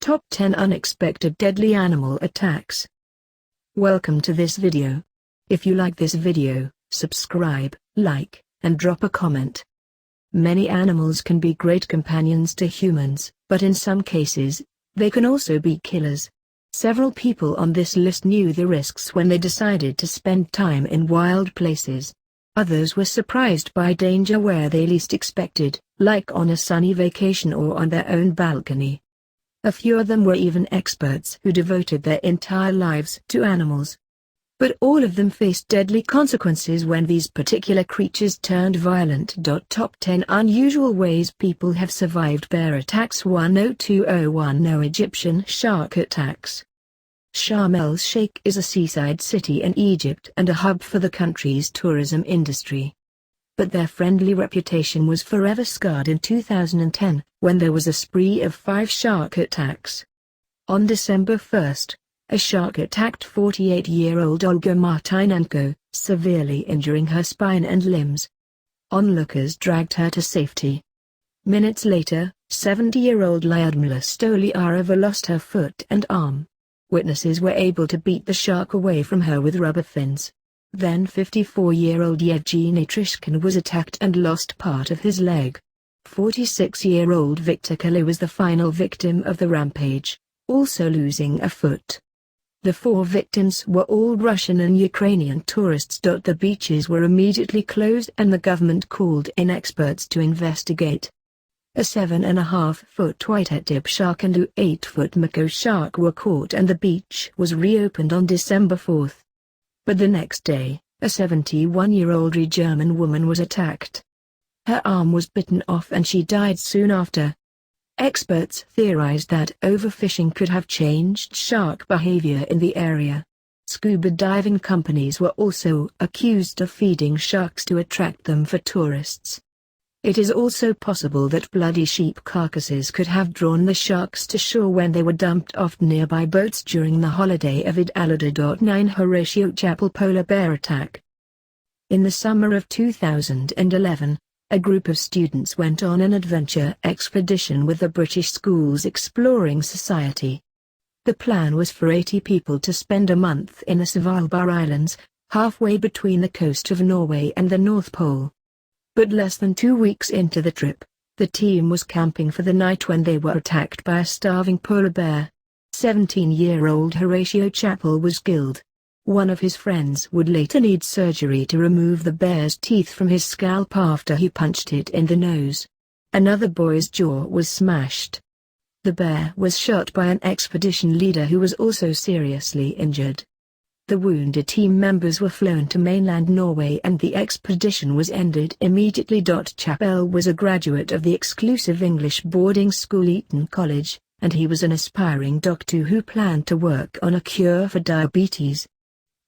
Top 10 Unexpected Deadly Animal Attacks. Welcome to this video. If you like this video, subscribe, like, and drop a comment. Many animals can be great companions to humans, but in some cases, they can also be killers. Several people on this list knew the risks when they decided to spend time in wild places. Others were surprised by danger where they least expected, like on a sunny vacation or on their own balcony. A few of them were even experts who devoted their entire lives to animals. But all of them faced deadly consequences when these particular creatures turned violent. Top 10 Unusual Ways People Have Survived Bear Attacks. 10210 Egyptian Shark Attacks. Sharm el-Sheikh is a seaside city in Egypt and a hub for the country's tourism industry. But their friendly reputation was forever scarred in 2010, when there was a spree of 5 shark attacks. On December 1, a shark attacked 48-year-old Olga Martynenko, severely injuring her spine and limbs. Onlookers dragged her to safety. Minutes later, 70-year-old Lyudmila Stolyarova lost her foot and arm. Witnesses were able to beat the shark away from her with rubber fins. Then 54-year-old Yevgeny Trishkin was attacked and lost part of his leg. 46-year-old Viktor Kali was the final victim of the rampage, also losing a foot. The 4 victims were all Russian and Ukrainian tourists. The beaches were immediately closed and the government called in experts to investigate. A 7.5-foot white-head tip shark and a 8-foot mako shark were caught and the beach was reopened on December 4. But the next day, a 71-year-old German woman was attacked. Her arm was bitten off and she died soon after. Experts theorized that overfishing could have changed shark behavior in the area. Scuba diving companies were also accused of feeding sharks to attract them for tourists. It is also possible that bloody sheep carcasses could have drawn the sharks to shore when they were dumped off nearby boats during the holiday of Eid al-Adha. 9 Horatio Chapel Polar Bear Attack. In the summer of 2011, a group of students went on an adventure expedition with the British Schools Exploring Society. The plan was for 80 people to spend a month in the Svalbard Islands, halfway between the coast of Norway and the North Pole. But less than 2 weeks into the trip, the team was camping for the night when they were attacked by a starving polar bear. 17-year-old Horatio Chapel was killed. One of his friends would later need surgery to remove the bear's teeth from his scalp after he punched it in the nose. Another boy's jaw was smashed. The bear was shot by an expedition leader who was also seriously injured. The wounded team members were flown to mainland Norway and the expedition was ended immediately. Chapel was a graduate of the exclusive English boarding school Eton College, and he was an aspiring doctor who planned to work on a cure for diabetes.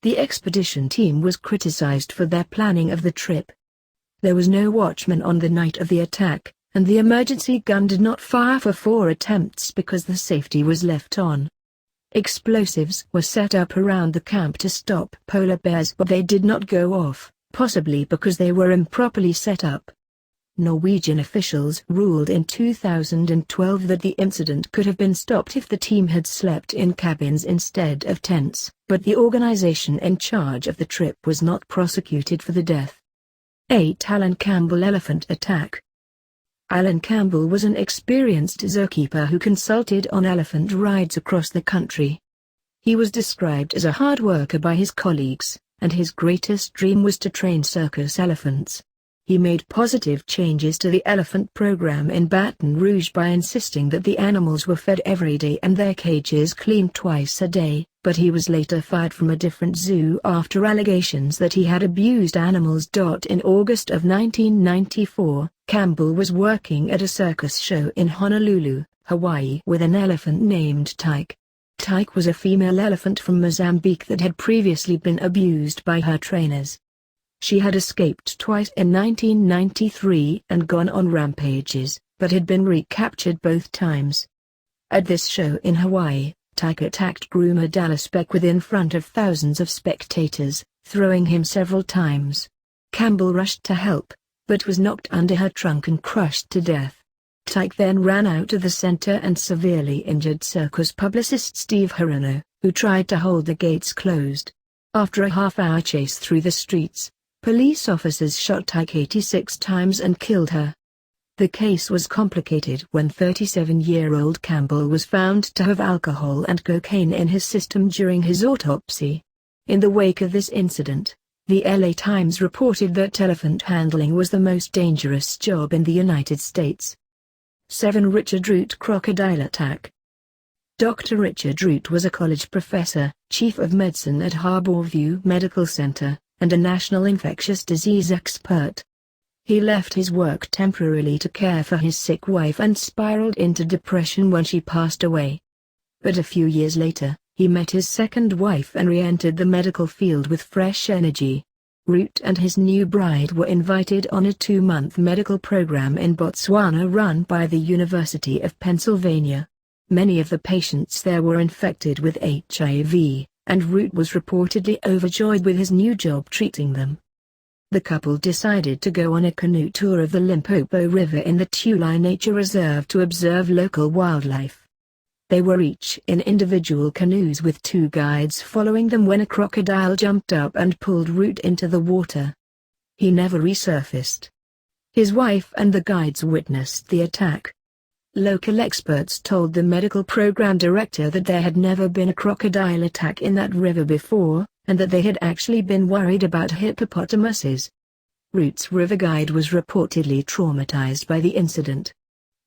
The expedition team was criticized for their planning of the trip. There was no watchman on the night of the attack, and the emergency gun did not fire for 4 attempts because the safety was left on. Explosives were set up around the camp to stop polar bears, but they did not go off, possibly because they were improperly set up. Norwegian officials ruled in 2012 that the incident could have been stopped if the team had slept in cabins instead of tents, but the organization in charge of the trip was not prosecuted for the death. 8 Alan Campbell Elephant Attack. Alan Campbell was an experienced zookeeper who consulted on elephant rides across the country. He was described as a hard worker by his colleagues, and his greatest dream was to train circus elephants. He made positive changes to the elephant program in Baton Rouge by insisting that the animals were fed every day and their cages cleaned twice a day, but he was later fired from a different zoo after allegations that he had abused animals. In August of 1994, Campbell was working at a circus show in Honolulu, Hawaii with an elephant named Tyke. Tyke was a female elephant from Mozambique that had previously been abused by her trainers. She had escaped twice in 1993 and gone on rampages, but had been recaptured both times. At this show in Hawaii, Tyke attacked groomer Dallas Beckwith in front of thousands of spectators, throwing him several times. Campbell rushed to help, but was knocked under her trunk and crushed to death. Tyke then ran out of the center and severely injured circus publicist Steve Hirano, who tried to hold the gates closed. After a half-hour chase through the streets, police officers shot Tyke 86 times and killed her. The case was complicated when 37-year-old Campbell was found to have alcohol and cocaine in his system during his autopsy. In the wake of this incident, the LA Times reported that elephant handling was the most dangerous job in the United States. 7. Richard Root crocodile attack. Dr. Richard Root was a college professor, chief of medicine at Harborview Medical Center, and a national infectious disease expert. He left his work temporarily to care for his sick wife and spiraled into depression when she passed away. But a few years later, he met his second wife and re-entered the medical field with fresh energy. Root and his new bride were invited on a 2-month medical program in Botswana run by the University of Pennsylvania. Many of the patients there were infected with HIV, and Root was reportedly overjoyed with his new job treating them. The couple decided to go on a canoe tour of the Limpopo River in the Tulai Nature Reserve to observe local wildlife. They were each in individual canoes with 2 guides following them when a crocodile jumped up and pulled Root into the water. He never resurfaced. His wife and the guides witnessed the attack. Local experts told the medical program director that there had never been a crocodile attack in that river before, and that they had actually been worried about hippopotamuses. Root's river guide was reportedly traumatized by the incident.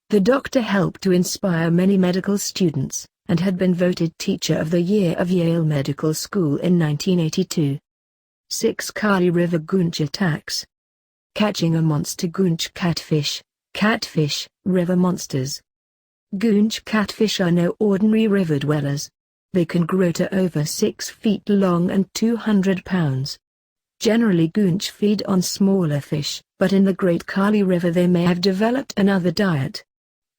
The doctor helped to inspire many medical students, and had been voted Teacher of the Year of Yale Medical School in 1982. 6. Kali River Goonch attacks. Catching a monster goonch catfish. Catfish, river monsters. Goonch catfish are no ordinary river dwellers. They can grow to over 6 feet long and 200 pounds. Generally goonch feed on smaller fish, but in the Great Kali River they may have developed another diet.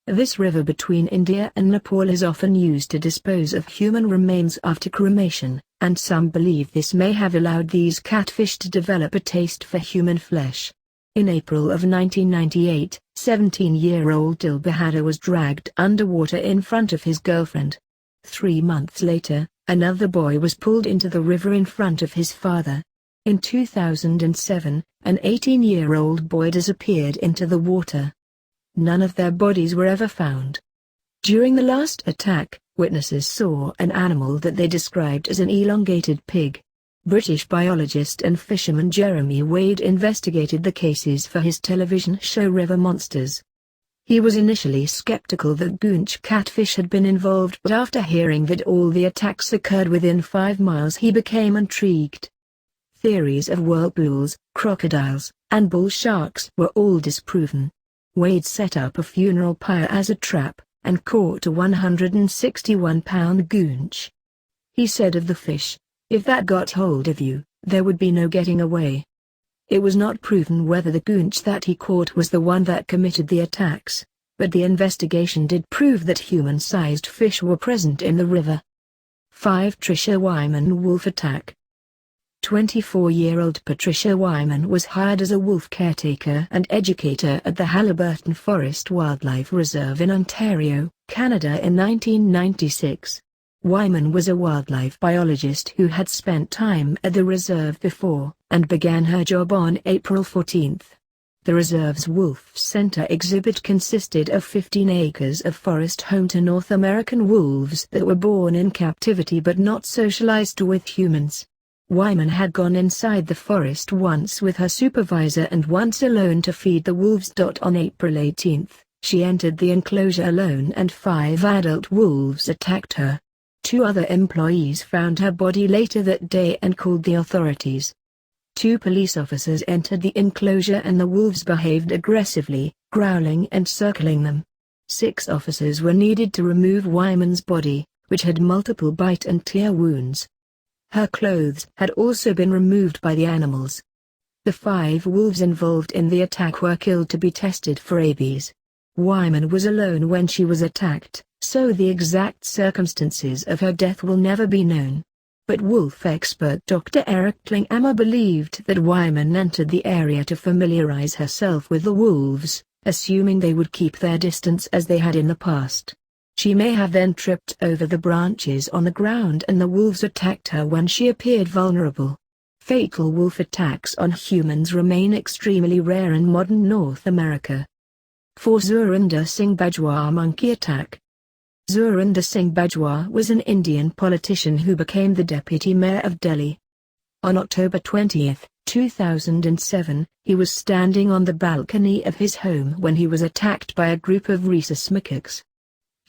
This river between India and Nepal is often used to dispose of human remains after cremation, and some believe this may have allowed these catfish to develop a taste for human flesh. In April of 1998, 17-year-old Dil Bahadur was dragged underwater in front of his girlfriend. 3 months later, another boy was pulled into the river in front of his father. In 2007, an 18-year-old boy disappeared into the water. None of their bodies were ever found. During the last attack, witnesses saw an animal that they described as an elongated pig. British biologist and fisherman Jeremy Wade investigated the cases for his television show River Monsters. He was initially skeptical that goonch catfish had been involved, but after hearing that all the attacks occurred within 5 miles he became intrigued. Theories of whirlpools, crocodiles, and bull sharks were all disproven. Wade set up a funeral pyre as a trap, and caught a 161-pound goonch. He said of the fish, "If that got hold of you, there would be no getting away." It was not proven whether the goonch that he caught was the one that committed the attacks, but the investigation did prove that human-sized fish were present in the river. 5. Tricia Wyman wolf attack. 24-year-old Patricia Wyman was hired as a wolf caretaker and educator at the Halliburton Forest Wildlife Reserve in Ontario, Canada in 1996. Wyman was a wildlife biologist who had spent time at the reserve before, and began her job on April 14. The reserve's Wolf Center exhibit consisted of 15 acres of forest home to North American wolves that were born in captivity but not socialized with humans. Wyman had gone inside the forest once with her supervisor and once alone to feed the wolves. On April 18, she entered the enclosure alone and 5 adult wolves attacked her. 2 other employees found her body later that day and called the authorities. 2 police officers entered the enclosure and the wolves behaved aggressively, growling and circling them. 6 officers were needed to remove Wyman's body, which had multiple bite and tear wounds. Her clothes had also been removed by the animals. The 5 wolves involved in the attack were killed to be tested for rabies. Wyman was alone when she was attacked, so the exact circumstances of her death will never be known. But wolf expert Dr. Eric Klinghammer believed that Wyman entered the area to familiarize herself with the wolves, assuming they would keep their distance as they had in the past. She may have then tripped over the branches on the ground and the wolves attacked her when she appeared vulnerable. Fatal wolf attacks on humans remain extremely rare in modern North America. 4. Surinder Singh Bajwa monkey attack. Surinder Singh Bajwa was an Indian politician who became the deputy mayor of Delhi. On October 20, 2007, he was standing on the balcony of his home when he was attacked by a group of rhesus macaques.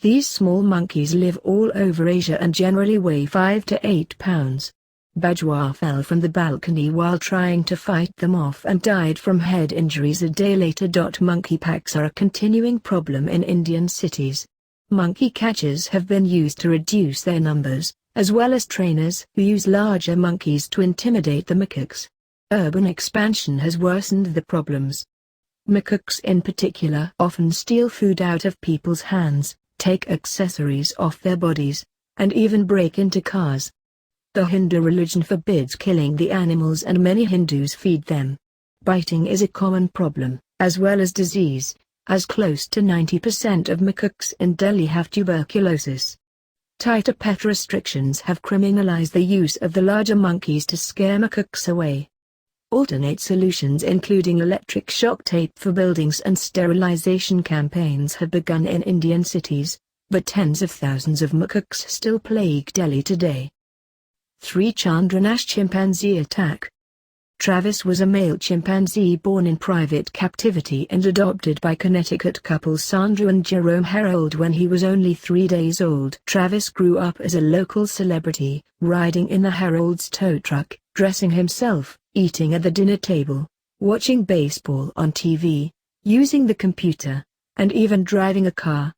These small monkeys live all over Asia and generally weigh 5 to 8 pounds. Bajwa fell from the balcony while trying to fight them off and died from head injuries a day later. Monkeypox are a continuing problem in Indian cities. Monkey catchers have been used to reduce their numbers, as well as trainers who use larger monkeys to intimidate the macaques. Urban expansion has worsened the problems. Macaques in particular often steal food out of people's hands, take accessories off their bodies, and even break into cars. The Hindu religion forbids killing the animals and many Hindus feed them. Biting is a common problem, as well as disease, as close to 90% of macaques in Delhi have tuberculosis. Tighter pet restrictions have criminalized the use of the larger monkeys to scare macaques away. Alternate solutions including electric shock tape for buildings and sterilization campaigns have begun in Indian cities, but tens of thousands of macaques still plague Delhi today. 3. Chandranash chimpanzee attack. Travis was a male chimpanzee born in private captivity and adopted by Connecticut couple Sandra and Jerome Harold when he was only 3 days old. Travis grew up as a local celebrity, riding in the Harold's tow truck, dressing himself, eating at the dinner table, watching baseball on TV, using the computer, and even driving a car.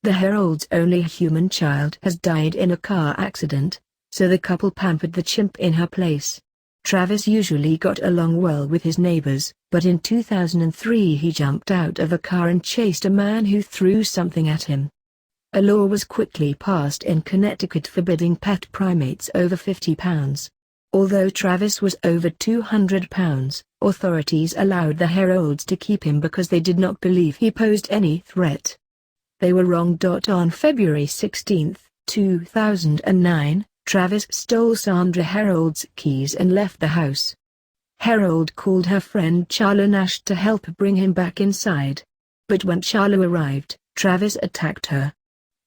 The Harold's only human child has died in a car accident, so the couple pampered the chimp in her place. Travis usually got along well with his neighbors, but in 2003 he jumped out of a car and chased a man who threw something at him. A law was quickly passed in Connecticut forbidding pet primates over 50 pounds. Although Travis was over 200 pounds, authorities allowed the Harolds to keep him because they did not believe he posed any threat. They were wrong. On February 16, 2009, Travis stole Sandra Harold's keys and left the house. Harold called her friend Charla Nash to help bring him back inside. But when Charla arrived, Travis attacked her.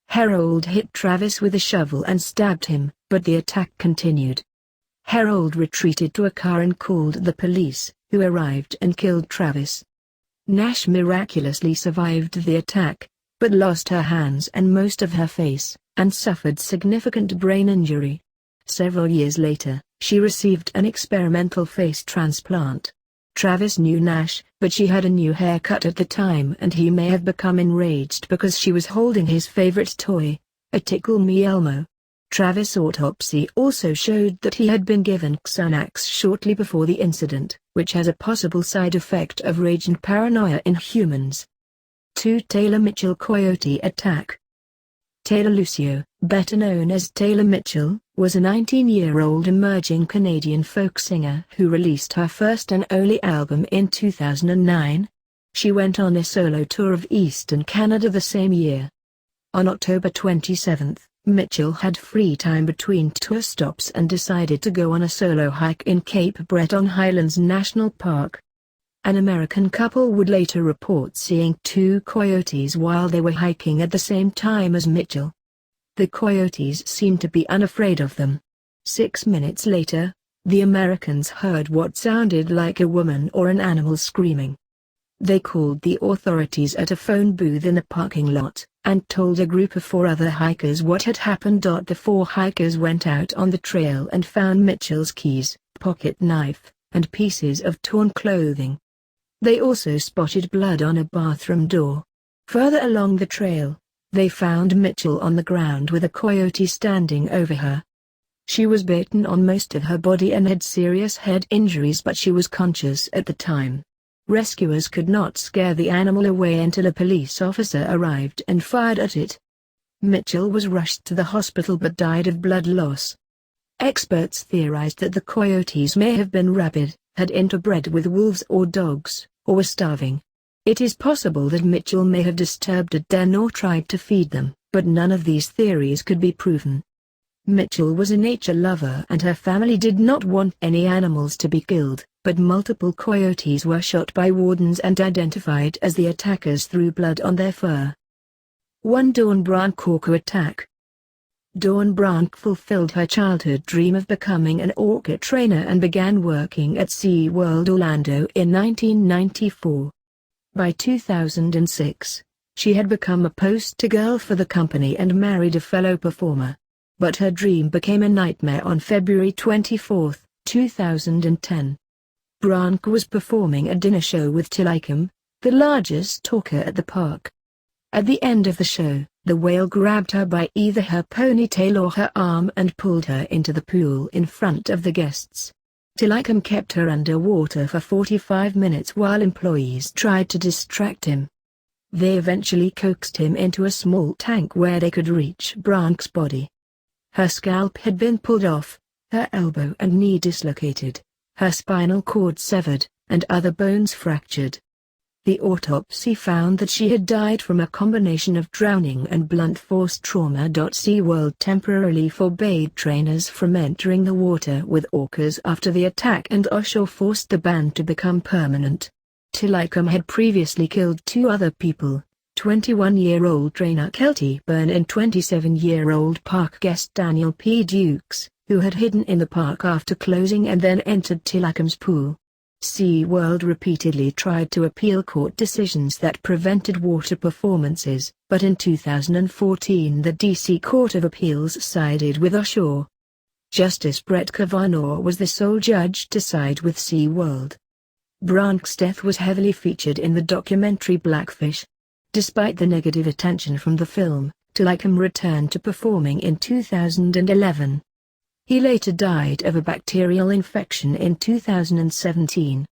Harold hit Travis with a shovel and stabbed him, but the attack continued. Harold retreated to a car and called the police, who arrived and killed Travis. Nash miraculously survived the attack, but lost her hands and most of her face, and suffered significant brain injury. Several years later, she received an experimental face transplant. Travis knew Nash, but she had a new haircut at the time and he may have become enraged because she was holding his favorite toy, a Tickle Me Elmo. Travis' autopsy also showed that he had been given Xanax shortly before the incident, which has a possible side effect of rage and paranoia in humans. 2. Taylor Mitchell Coyote attack. Taylor Luciow, better known as Taylor Mitchell, was a 19-year-old emerging Canadian folk singer who released her first and only album in 2009. She went on a solo tour of Eastern Canada the same year. On October 27, Mitchell had free time between tour stops and decided to go on a solo hike in Cape Breton Highlands National Park. An American couple would later report seeing 2 coyotes while they were hiking at the same time as Mitchell. The coyotes seemed to be unafraid of them. 6 minutes later, the Americans heard what sounded like a woman or an animal screaming. They called the authorities at a phone booth in the parking lot, and told a group of 4 other hikers what had happened. The 4 hikers went out on the trail and found Mitchell's keys, pocket knife, and pieces of torn clothing. They also spotted blood on a bathroom door. Further along the trail, they found Mitchell on the ground with a coyote standing over her. She was bitten on most of her body and had serious head injuries, but she was conscious at the time. Rescuers could not scare the animal away until a police officer arrived and fired at it. Mitchell was rushed to the hospital but died of blood loss. Experts theorized that the coyotes may have been rabid, had interbred with wolves or dogs, or were starving. It is possible that Mitchell may have disturbed a den or tried to feed them, but none of these theories could be proven. Mitchell was a nature lover and her family did not want any animals to be killed, but multiple coyotes were shot by wardens and identified as the attackers through blood on their fur. 1 Dawn Branch Orca Attack. Dawn Branch fulfilled her childhood dream of becoming an orca trainer and began working at SeaWorld Orlando in 1994. By 2006, she had become a poster girl for the company and married a fellow performer. But her dream became a nightmare on February 24, 2010. Branch was performing a dinner show with Tilikum, the largest talker at the park. At the end of the show, the whale grabbed her by either her ponytail or her arm and pulled her into the pool in front of the guests. Tilikum kept her underwater for 45 minutes while employees tried to distract him. They eventually coaxed him into a small tank where they could reach Branch's body. Her scalp had been pulled off, her elbow and knee dislocated, her spinal cord severed, and other bones fractured. The autopsy found that she had died from a combination of drowning and blunt force trauma. SeaWorld temporarily forbade trainers from entering the water with orcas after the attack and OSHA forced the ban to become permanent. Tilikum had previously killed 2 other people. 21-year-old trainer Kelty Byrne and 27-year-old park guest Daniel P. Dukes, who had hidden in the park after closing and then entered Tilikum's pool. SeaWorld repeatedly tried to appeal court decisions that prevented water performances, but in 2014 the D.C. Court of Appeals sided with OSHA. Justice Brett Kavanaugh was the sole judge to side with SeaWorld. Branch's death was heavily featured in the documentary Blackfish. Despite the negative attention from the film, Tilikum returned to performing in 2011. He later died of a bacterial infection in 2017.